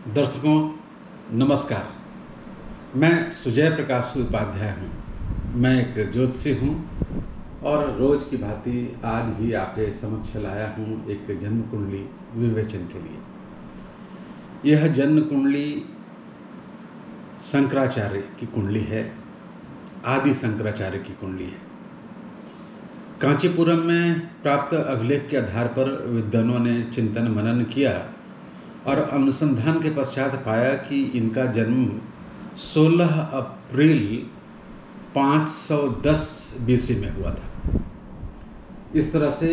दर्शकों नमस्कार। मैं सुजय प्रकाश उपाध्याय हूँ। मैं एक ज्योतिषी हूँ और रोज की भांति आज भी आपके समक्ष लाया हूँ एक जन्म कुंडली विवेचन के लिए। यह जन्म कुंडली शंकराचार्य की कुंडली है, आदि शंकराचार्य की कुंडली है। कांचीपुरम में प्राप्त अभिलेख के आधार पर विद्वानों ने चिंतन मनन किया और अनुसंधान के पश्चात पाया कि इनका जन्म 16 अप्रैल 510 बीसी में हुआ था। इस तरह से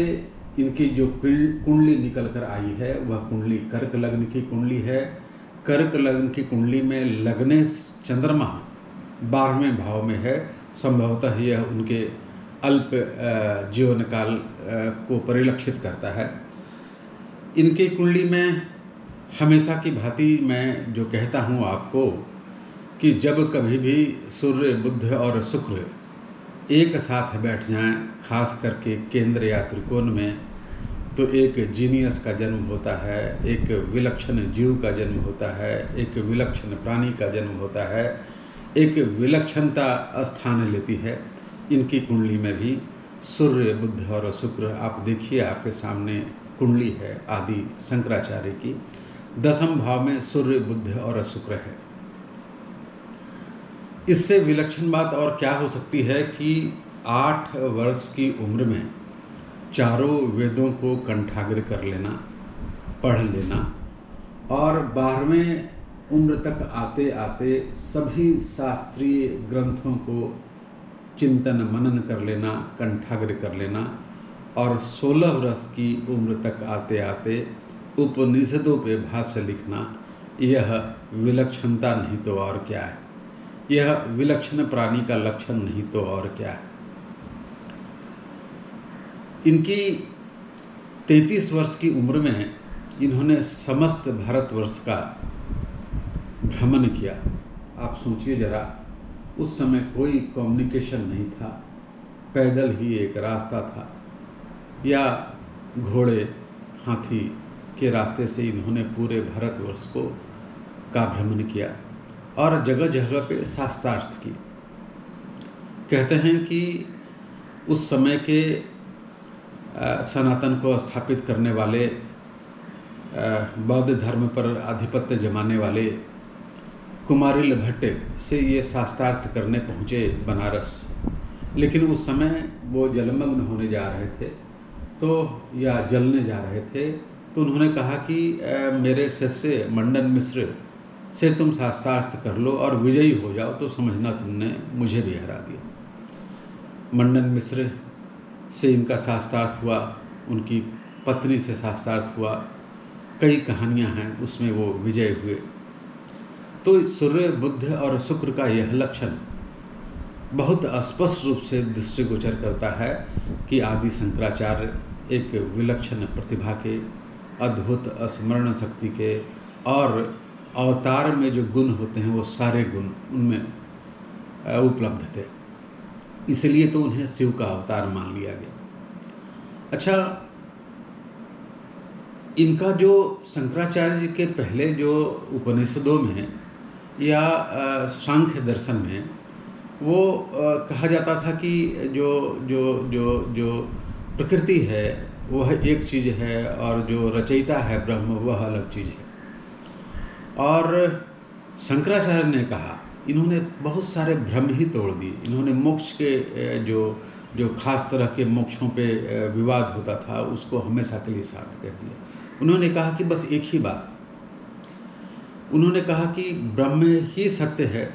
इनकी जो कुंडली निकल कर आई है वह कुंडली कर्क लग्न की कुंडली है। कर्क लग्न की कुंडली में लग्ने चंद्रमा 12वें भाव में है। संभवतः यह उनके अल्प जीवन काल को परिलक्षित करता है। इनकी कुंडली में हमेशा की भांति मैं जो कहता हूँ आपको कि जब कभी भी सूर्य बुध और शुक्र एक साथ बैठ जाएं, खास करके केंद्र या त्रिकोण में, तो एक जीनियस का जन्म होता है, एक विलक्षण जीव का जन्म होता है, एक विलक्षण प्राणी का जन्म होता है, एक विलक्षणता स्थान लेती है। इनकी कुंडली में भी सूर्य बुध और शुक्र, आप देखिए आपके सामने कुंडली है आदि शंकराचार्य की। 10वें भाव में सूर्य बुध और शुक्र है। इससे विलक्षण बात और क्या हो सकती है कि 8 वर्ष की उम्र में चारों वेदों को कंठाग्र कर लेना, पढ़ लेना और 12वें उम्र तक आते आते सभी शास्त्रीय ग्रंथों को चिंतन मनन कर लेना, कंठाग्र कर लेना और 16 वर्ष की उम्र तक आते आते उपनिषदों पे भाष्य लिखना, यह विलक्षणता नहीं तो और क्या है। यह विलक्षण प्राणी का लक्षण नहीं तो और क्या है। इनकी 33 वर्ष की उम्र में इन्होंने समस्त भारतवर्ष का भ्रमण किया। आप सोचिए जरा, उस समय कोई कम्युनिकेशन नहीं था, पैदल ही एक रास्ता था या घोड़े हाथी के रास्ते से इन्होंने पूरे भारतवर्ष का भ्रमण किया और जगह जगह पे शास्त्रार्थ की। कहते हैं कि उस समय के सनातन को स्थापित करने वाले, बौद्ध धर्म पर आधिपत्य जमाने वाले कुमारिल भट्ट से ये शास्त्रार्थ करने पहुँचे बनारस। लेकिन उस समय वो जलमग्न होने जा रहे थे या जलने जा रहे थे, तो उन्होंने कहा कि मेरे शिष्य मंडन मिश्र से तुम शास्त्रार्थ कर लो और विजयी हो जाओ, तो समझना तुमने मुझे भी हरा दिया। मंडन मिश्र से इनका शास्त्रार्थ हुआ, उनकी पत्नी से शास्त्रार्थ हुआ, कई कहानियां हैं, उसमें वो विजय हुए। तो सूर्य बुध और शुक्र का यह लक्षण बहुत स्पष्ट रूप से दृष्टिगोचर करता है कि आदि शंकराचार्य एक विलक्षण प्रतिभा के, अद्भुत स्मरण शक्ति के और अवतार में जो गुण होते हैं वो सारे गुण उनमें उपलब्ध थे। इसलिए तो उन्हें शिव का अवतार मान लिया गया। अच्छा, इनका जो शंकराचार्य जी के पहले जो उपनिषदों में या सांख्य दर्शन में वो कहा जाता था कि जो जो जो जो प्रकृति है वह एक चीज़ है और जो रचयिता है ब्रह्म वह अलग चीज़ है। और शंकराचार्य ने कहा, इन्होंने बहुत सारे भ्रम ही तोड़ दिए। इन्होंने मोक्ष के जो खास तरह के मोक्षों पे विवाद होता था उसको हमेशा के लिए शांत कर दिया। उन्होंने कहा कि बस एक ही बात, उन्होंने कहा कि ब्रह्म ही सत्य है,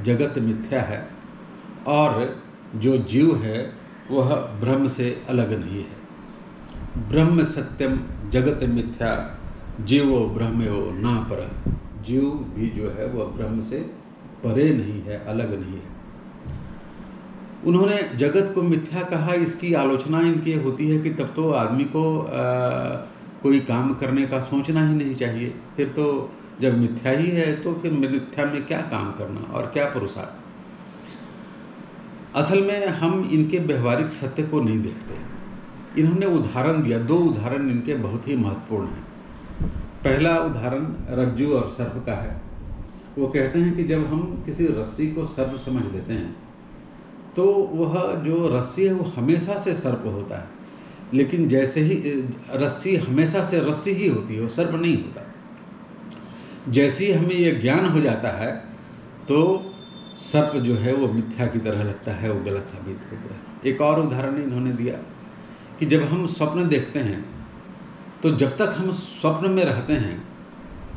जगत मिथ्या है और जो जीव है वह ब्रह्म से अलग नहीं है। ब्रह्म सत्यम जगत मिथ्या जीवो ब्रह्मयो ना पर। जीव भी जो है वह ब्रह्म से परे नहीं है, अलग नहीं है। उन्होंने जगत को मिथ्या कहा। इसकी आलोचना इनकी होती है कि तब तो आदमी को कोई काम करने का सोचना ही नहीं चाहिए। फिर तो जब मिथ्या ही है तो फिर मिथ्या में क्या काम करना और क्या पुरुषार्थ। असल में हम इनके व्यवहारिक सत्य को नहीं देखते। इन्होंने उदाहरण दिया, 2 उदाहरण इनके बहुत ही महत्वपूर्ण हैं। पहला उदाहरण रज्जु और सर्प का है। वो कहते हैं कि जब हम किसी रस्सी को सर्प समझ लेते हैं तो वह जो रस्सी है वो हमेशा से सर्प होता है, लेकिन जैसे ही रस्सी हमेशा से रस्सी ही होती है, वो सर्प नहीं होता। जैसे ही हमें ये ज्ञान हो जाता है तो सर्प जो है वो मिथ्या की तरह लगता है, वो गलत साबित होता है। एक और उदाहरण इन्होंने दिया कि जब हम स्वप्न देखते हैं तो जब तक हम स्वप्न में रहते हैं,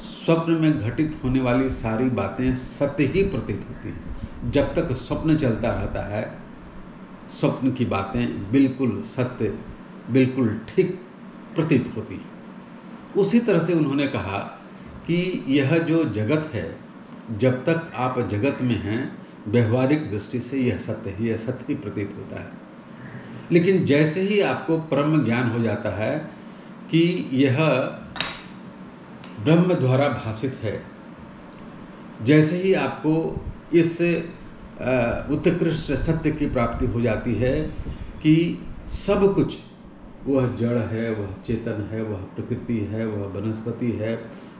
स्वप्न में घटित होने वाली सारी बातें सत्य ही प्रतीत होती हैं। जब तक स्वप्न चलता रहता है, स्वप्न की बातें बिल्कुल सत्य, बिल्कुल ठीक प्रतीत होती हैं। उसी तरह से उन्होंने कहा कि यह जो जगत है, जब तक आप जगत में हैं, व्यवहारिक दृष्टि से यह सत्य ही प्रतीत होता है। लेकिन जैसे ही आपको परम ज्ञान हो जाता है कि यह ब्रह्म द्वारा भाषित है, जैसे ही आपको इस उत्कृष्ट सत्य की प्राप्ति हो जाती है कि सब कुछ, वह जड़ है, वह चेतन है, वह प्रकृति है, वह वनस्पति है,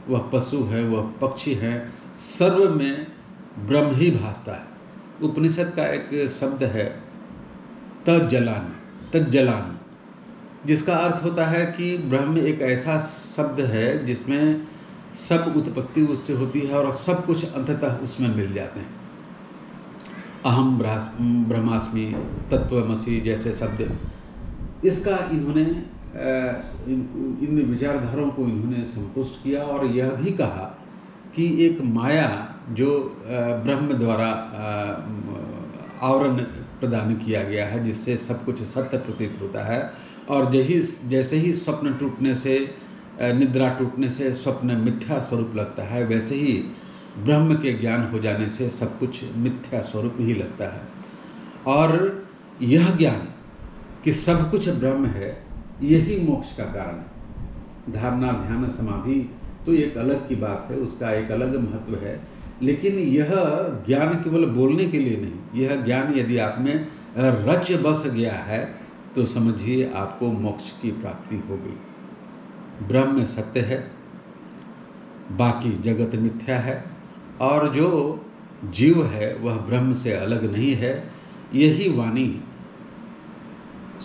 वह पशु है, वह पक्षी है, सर्व में ब्रह्म ही भासता है। उपनिषद का एक शब्द है तज्जलान, जिसका अर्थ होता है कि ब्रह्म एक ऐसा शब्द है जिसमें सब उत्पत्ति उससे होती है और सब कुछ अंततः उसमें मिल जाते हैं। अहम ब्रह्मास्मि, तत्वमसि जैसे शब्द, इसका इन्होंने इन विचारधाराओं को इन्होंने संपुष्ट किया और यह भी कहा कि एक माया जो ब्रह्म द्वारा आवरण प्रदान किया गया है, जिससे सब कुछ सत्य प्रतीत होता है, और जैसे ही स्वप्न टूटने से, निद्रा टूटने से स्वप्न मिथ्या स्वरूप लगता है, वैसे ही ब्रह्म के ज्ञान हो जाने से सब कुछ मिथ्या स्वरूप ही लगता है। और यह ज्ञान कि सब कुछ ब्रह्म है, यही मोक्ष का कारण है। धारणा, ध्यान, समाधि तो एक अलग की बात है, उसका एक अलग महत्व है, लेकिन यह ज्ञान केवल बोलने के लिए नहीं। यह ज्ञान यदि आप में रच बस गया है तो समझिए आपको मोक्ष की प्राप्ति हो गई। ब्रह्म सत्य है, बाकी जगत मिथ्या है, और जो जीव है वह ब्रह्म से अलग नहीं है। यही वाणी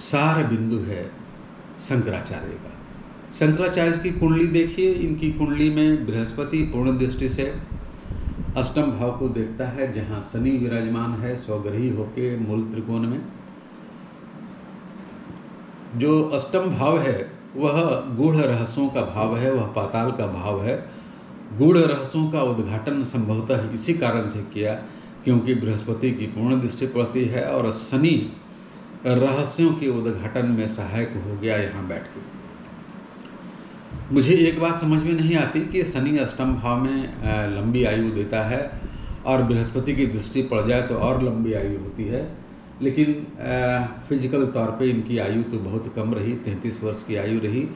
सार बिंदु है शंकराचार्य का। शंकराचार्य की कुंडली देखिए, इनकी कुंडली में बृहस्पति पूर्ण दृष्टि से अष्टम भाव को देखता है, जहाँ शनि विराजमान है स्वग्रही होके मूल त्रिकोण में। जो अष्टम भाव है वह गूढ़ रहस्यों का भाव है, वह पाताल का भाव है। गूढ़ रहस्यों का उद्घाटन संभवतः इसी कारण से किया क्योंकि बृहस्पति की पूर्ण दृष्टि पड़ती है और शनि रहस्यों के उद्घाटन में सहायक हो गया यहाँ बैठ के। मुझे एक बात समझ में नहीं आती कि शनि अष्टम भाव में लंबी आयु देता है और बृहस्पति की दृष्टि पड़ जाए तो और लंबी आयु होती है, लेकिन फिजिकल तौर पे इनकी आयु तो बहुत कम रही, 33 वर्ष की आयु रही।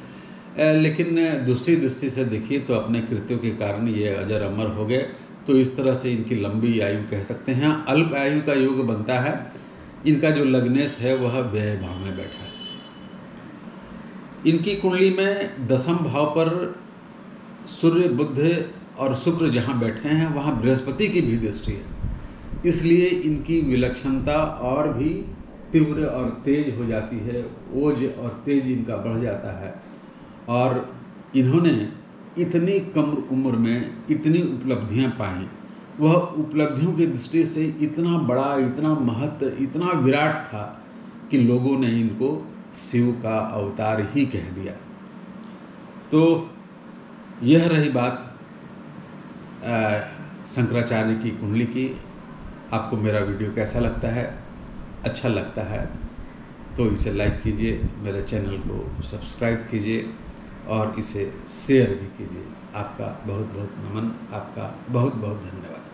लेकिन दूसरी दृष्टि से देखिए तो अपने कृत्यों के कारण ये अजर अमर हो गए, तो इस तरह से इनकी लंबी आयु कह सकते हैं। अल्प आयु का योग बनता है। इनका जो लग्नेश है वह व्यय भाव में बैठा है। इनकी कुंडली में दसम भाव पर सूर्य, बुध और शुक्र जहाँ बैठे हैं वहाँ बृहस्पति की भी दृष्टि है, इसलिए इनकी विलक्षणता और भी तीव्र और तेज हो जाती है। ओज और तेज इनका बढ़ जाता है और इन्होंने इतनी कम उम्र में इतनी उपलब्धियां पाई। वह उपलब्धियों की दृष्टि से इतना बड़ा, इतना महत्व, इतना विराट था कि लोगों ने इनको शिव का अवतार ही कह दिया। तो यह रही बात शंकराचार्य की कुंडली की। आपको मेरा वीडियो कैसा लगता है? अच्छा लगता है तो इसे लाइक कीजिए, मेरे चैनल को सब्सक्राइब कीजिए और इसे शेयर भी कीजिए। आपका बहुत बहुत नमन, आपका बहुत बहुत धन्यवाद।